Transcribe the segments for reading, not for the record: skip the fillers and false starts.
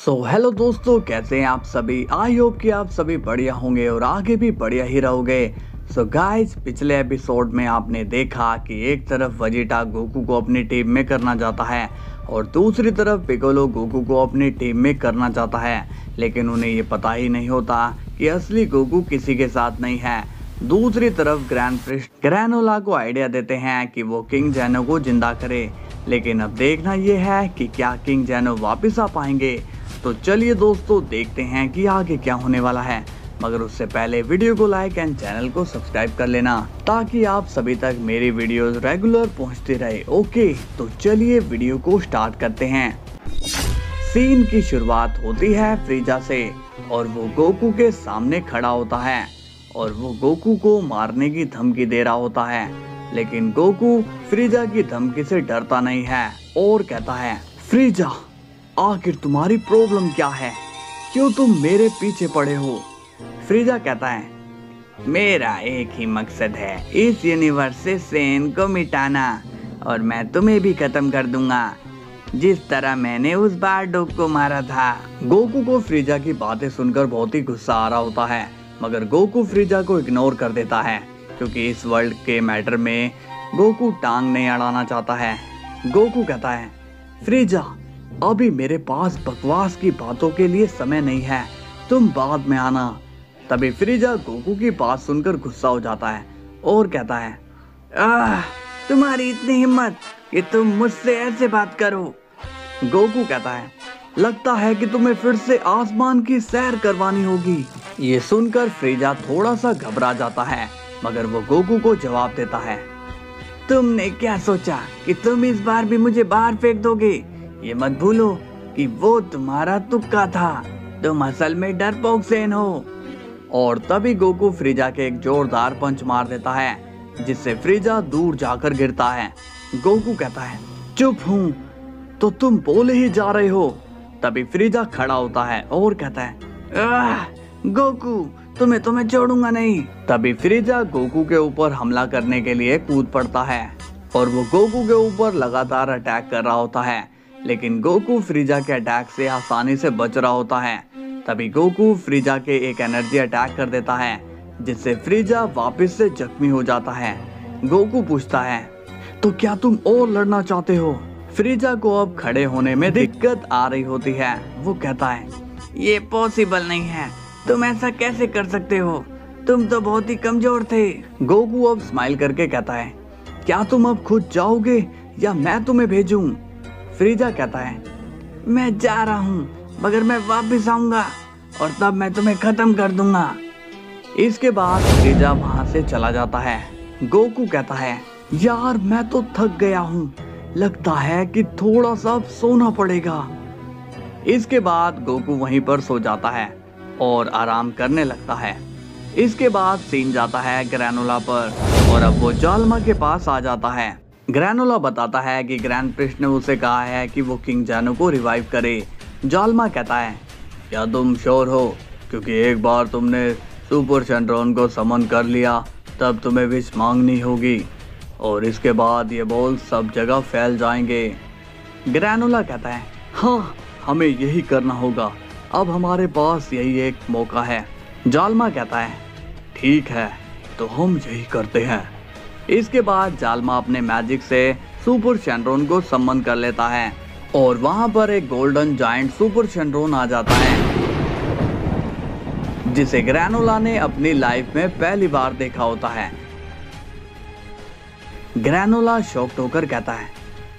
Hello दोस्तों, कैसे हैं आप सभी। आई होप कि आप सभी बढ़िया होंगे और आगे भी बढ़िया ही रहोगे। गाइस, पिछले एपिसोड में आपने देखा कि एक तरफ वेजिटा गोकू को अपनी टीम में करना चाहता है और दूसरी तरफ पिकोलो गोकू को अपनी टीम में करना चाहता है, लेकिन उन्हें ये पता ही नहीं होता कि असली गोकू किसी के साथ नहीं है। दूसरी तरफ ग्रैंड प्रिस्ट ग्रैनोला को आइडिया देते हैं कि वो किंग जेनो को जिंदा करे, लेकिन अब देखना यह है कि क्या किंग जेनो वापस आ पाएंगे। तो चलिए दोस्तों, देखते हैं कि आगे क्या होने वाला है। मगर उससे पहले वीडियो को लाइक एंड चैनल को सब्सक्राइब कर लेना ताकि आप सभी तक मेरी वीडियोस रेगुलर पहुंचती रहे। ओके, तो चलिए वीडियो को स्टार्ट करते हैं। सीन की शुरुआत होती है फ्रीजा से और वो गोकू के सामने खड़ा होता है और वो गोकू को मारने की धमकी दे रहा होता है, लेकिन गोकू फ्रीजा की धमकी से डरता नहीं है और कहता है, फ्रीजा आखिर तुम्हारी प्रॉब्लम क्या है, क्यों तुम मेरे पीछे पड़े हो। फ्रीजा कहता है, मेरा एक ही मकसद है, इस यूनिवर्स से सेन को मिटाना और मैं तुम्हें भी खत्म कर दूंगा जिस तरह मैंने उस बार डॉग को मारा था। गोकू को फ्रीजा की बातें सुनकर बहुत ही गुस्सा आ रहा होता है, मगर गोकू फ्रीजा को इग्नोर कर देता है क्योंकि इस वर्ल्ड के मैटर में गोकू टांग नहीं अड़ाना चाहता है। गोकू कहता है, फ्रीजा अभी मेरे पास बकवास की बातों के लिए समय नहीं है, तुम बाद में आना। तभी फ्रीजा गोकू की बात सुनकर गुस्सा हो जाता है और कहता है, तुम्हारी इतनी हिम्मत कि तुम मुझसे ऐसे बात करो। गोकू कहता है, लगता है कि तुम्हें फिर से आसमान की सैर करवानी होगी। ये सुनकर फ्रीजा थोड़ा सा घबरा जाता है, मगर वो गोकू को जवाब देता है, तुमने क्या सोचा कि तुम इस बार भी मुझे बाहर फेंक दोगे। ये मत भूलो कि वो तुम्हारा तुक्का था, तुम असल में डरपोक सेन हो। और तभी गोकू फ्रीजा के एक जोरदार पंच मार देता है जिससे फ्रीजा दूर जाकर गिरता है। गोकू कहता है, चुप हूँ तो तुम बोले ही जा रहे हो। तभी फ्रीजा खड़ा होता है और कहता है, गोकू तुम्हें छोड़ूंगा नहीं। तभी फ्रीजा गोकू के ऊपर हमला करने के लिए कूद पड़ता है और वो गोकू के ऊपर लगातार अटैक कर रहा होता है, लेकिन गोकू फ्रीजा के अटैक से आसानी से बच रहा होता है। तभी गोकू फ्रीजा के एक एनर्जी अटैक कर देता है जिससे फ्रीजा वापस से जख्मी हो जाता है। गोकू पूछता है, तो क्या तुम और लड़ना चाहते हो। फ्रीजा को अब खड़े होने में दिक्कत आ रही होती है। वो कहता है, ये पॉसिबल नहीं है, तुम ऐसा कैसे कर सकते हो, तुम तो बहुत ही कमजोर थे। गोकू अब स्माइल करके कहता है, क्या तुम अब खुद जाओगे या मैं तुम्हें भेजूं। फ्रीजा कहता है, मैं जा रहा हूँ मगर मैं वापस आऊंगा और तब मैं तुम्हें खत्म कर दूंगा। इसके बाद फ्रीजा वहां से चला जाता है। गोकू कहता है, यार मैं तो थक गया हूँ, लगता है कि थोड़ा सा सोना पड़ेगा। इसके बाद गोकू वहीं पर सो जाता है और आराम करने लगता है। इसके बाद सीन जाता है ग्रैनोला पर और अब वो जालमा के पास आ जाता है। ग्रैनोला बताता है कि ग्रैंड प्रिस्ट ने उसे कहा है कि वो किंग जेनो को रिवाइव करे। जालमा कहता है, क्या तुम श्योर हो, क्योंकि एक बार तुमने सुपर सेंट्रॉन को समन कर लिया तब तुम्हें विश मांगनी होगी और इसके बाद ये बॉल सब जगह फैल जाएंगे। ग्रैनोला कहता है, हाँ हमें यही करना होगा, अब हमारे पास यही एक मौका है। जालमा कहता है, ठीक है तो हम यही करते हैं। इसके बाद जालमा अपने मैजिक से सुपर शेनरॉन को समन कर लेता है और वहां पर एक गोल्डन जायंट सुपर शेनरॉन आ जाता है जिसे ग्रैनोला ने अपनी लाइफ में पहली बार देखा होता है। ग्रैनोला शॉक्ड होकर कहता है,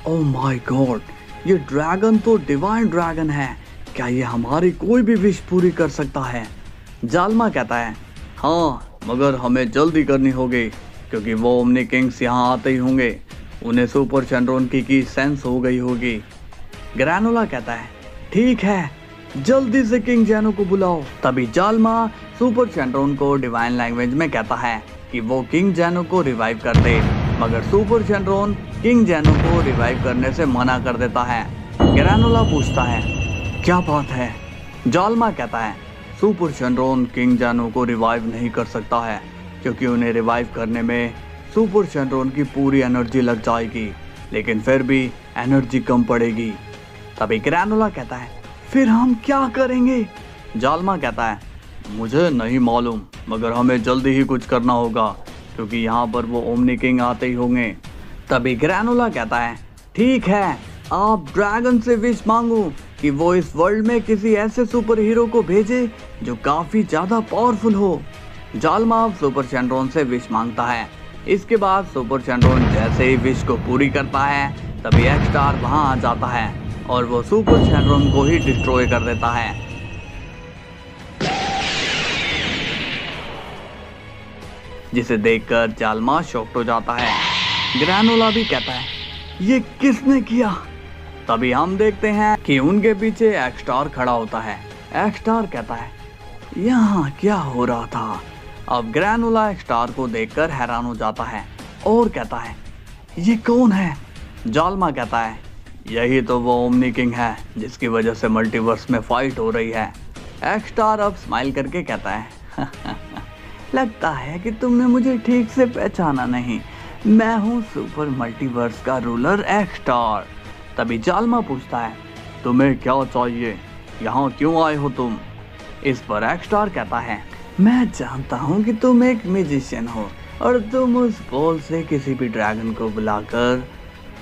ओह माय गॉड, ये ड्रैगन तो डिवाइन ड्रैगन है, क्या ये हमारी कोई भी विश पूरी कर सकता है। जालमा कहता है, हाँ मगर हमें जल्दी करनी होगी क्योंकि वो ओमनी किंग्स यहाँ आते ही होंगे, उन्हें सुपर शेनरॉन की सेंस हो गई होगी। ग्रैनोला कहता है, ठीक है जल्दी से किंग जेनो को बुलाओ। तभी जालमा सुपर शेनरॉन को डिवाइन लैंग्वेज में कहता है कि वो किंग जेनो को रिवाइव कर दे, मगर सुपर शेनरॉन किंग जेनो को रिवाइव करने से मना कर देता है। ग्रैनोला पूछता है, क्या बात है। जालमा कहता है, सुपर शेनरॉन किंग जेनो को रिवाइव नहीं कर सकता है क्योंकि उन्हें रिवाइव करने में सुपर शेनरॉन की पूरी एनर्जी लग जाएगी, लेकिन फिर भी एनर्जी कम पड़ेगी। तभी ग्रैनोला कहता है, फिर हम क्या करेंगे? जालमा कहता है, मुझे नहीं मालूम, मगर हमें जल्दी ही कुछ करना होगा क्योंकि यहाँ पर वो ओमनी किंग आते ही होंगे। तभी ग्रैनोला कहता है, ठीक है, आप ड्रैगन से विश मांगो कि वो इस वर्ल्ड में किसी ऐसे सुपर हीरो को भेजे जो काफी ज्यादा पावरफुल हो। जालमा अब सुपर चैंड्रोन से विश मांगता है। इसके बाद सुपर चैंड्रोन जैसे ही विश को पूरी करता है तभी एक्स स्टार वहां आ जाता है और वो सुपर चैंड्रोन को ही डिस्ट्रॉय कर देता है। जिसे देखकर जालमा शॉक्ड हो जाता है। ग्रैनोला भी कहता है, ये किसने किया? तभी हम देखते हैं कि उनके पीछे एक्स स्टार खड़ा होता है। एक्स स्टार कहता है, यहाँ क्या हो रहा था? अब ग्रैनोला एक्स स्टार को देखकर हैरान हो जाता है और कहता है, ये कौन है? जालमा कहता है, यही तो वो ओमनी किंग है जिसकी वजह से मल्टीवर्स में फाइट हो रही है। एक्स स्टार अब स्माइल करके कहता है, लगता है कि तुमने मुझे ठीक से पहचाना नहीं। मैं हूँ सुपर मल्टीवर्स का रूलर एक्स स्टार। तभी जालमा पूछता है, तुम्हें क्या चाहिए? यहाँ क्यों आए हो तुम? इस पर एक्स स्टार कहता है, मैं जानता हूँ कि तुम एक म्यूजिशियन हो और तुम उस बॉल से किसी भी ड्रैगन को बुलाकर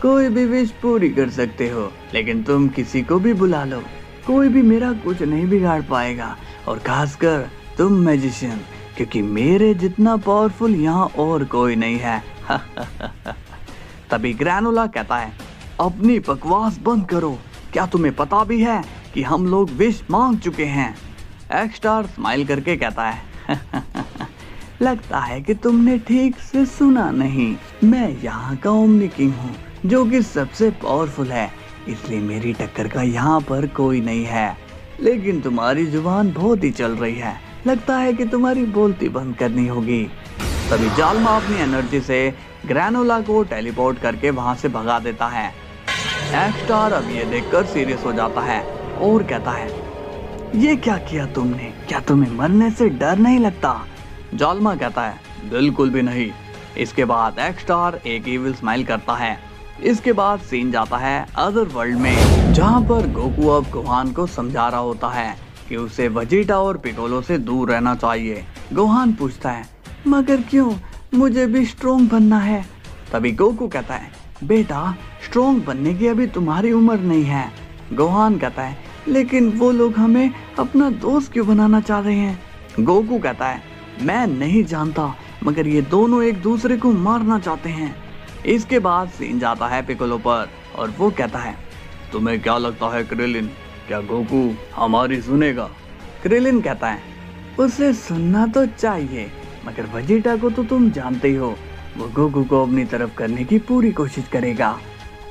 कोई भी विश पूरी कर सकते हो, लेकिन तुम किसी को भी बुला लो, कोई भी मेरा कुछ नहीं बिगाड़ पाएगा, और खासकर तुम मैजिशियन, क्योंकि मेरे जितना पावरफुल यहाँ और कोई नहीं है। तभी ग्रैनोला कहता है, अपनी बकवास बंद करो, क्या तुम्हें पता भी है कि हम लोग विश मांग चुके हैं? एक्स स्टार स्माइल करके कहता है, लगता है कि तुमने ठीक से सुना नहीं। मैं यहाँ का ओमनी किंग हूँ जो कि सबसे पावरफुल है, इसलिए मेरी टक्कर का यहाँ पर कोई नहीं है। लेकिन तुम्हारी जुबान बहुत ही चल रही है, लगता है कि तुम्हारी बोलती बंद करनी होगी। तभी जालमा अपनी एनर्जी से ग्रैनोला को टेलीपोर्ट करके वहां से भगा देता है। एक्स स्टार अब ये देखकर सीरियस हो जाता है और कहता है, ये क्या किया तुमने? क्या तुम्हें मरने से डर नहीं लगता? जालमा कहता है, बिल्कुल भी नहीं। इसके बाद एक्स स्टार एक इविल स्माइल करता है। इसके बाद सीन जाता है अदर वर्ल्ड में, जहाँ पर गोकू अब गोहान को समझा रहा होता है कि उसे वेजिटा और पिकोलो से दूर रहना चाहिए। गोहान पूछता है, मगर क्यों? मुझे भी स्ट्रॉन्ग बनना है। तभी गोकू कहता है, बेटा, स्ट्रॉन्ग बनने की अभी तुम्हारी उम्र नहीं है। गोहान कहता है, लेकिन वो लोग हमें अपना दोस्त क्यों बनाना चाह रहे हैं? गोकू कहता है, मैं नहीं जानता, मगर ये दोनों एक दूसरे को मारना चाहते हैं। इसके बाद सीन जाता है पिकोलो पर और वो कहता है, तुम्हें क्या लगता है क्रिलिन, क्या गोकू हमारी सुनेगा? क्रिलिन कहता है, उसे सुनना तो चाहिए, मगर वेजिटा को तो तुम जानते ही हो, वो गोकू को अपनी तरफ करने की पूरी कोशिश करेगा।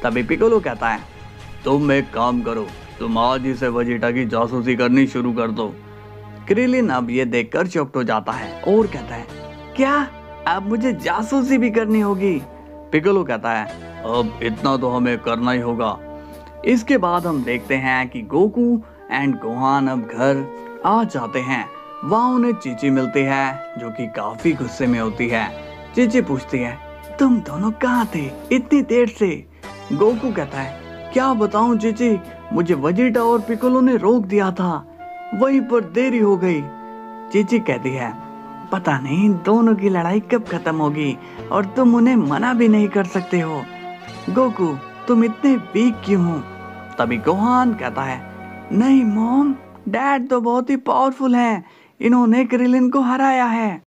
तभी पिकोलो कहता है, तुम एक काम करो, तुम आज ही से वेजिटा की जासूसी करनी शुरू कर दो। क्रिलिन अब ये देखकर चौंक हो जाता है और कहता है, क्या अब मुझे जासूसी भी करनी होगी? पिकोलो कहता है, अब इतना तो हमें करना ही होगा। इसके बाद हम देखते हैं कि गोकू एंड गोहान अब घर आ जाते हैं। वहाँ उन्हें चीची मिलती है जो कि काफी गुस्से में होती है। चीची पूछती है, तुम दोनों कहाँ थे इतनी देर से? गोकू कहता है, क्या बताऊं चीची, मुझे वेजिटा और पिकोलो ने रोक दिया था, वहीं पर देरी हो गई। चीची कहती है, पता नहीं दोनों की लड़ाई कब खत्म होगी और तुम उन्हें मना भी नहीं कर सकते हो। गोकू, तुम इतने वीक क्यों हो? तभी गोहान कहता है, नहीं मॉम, डैड तो बहुत ही पावरफुल हैं, इन्होंने क्रिलिन को हराया है।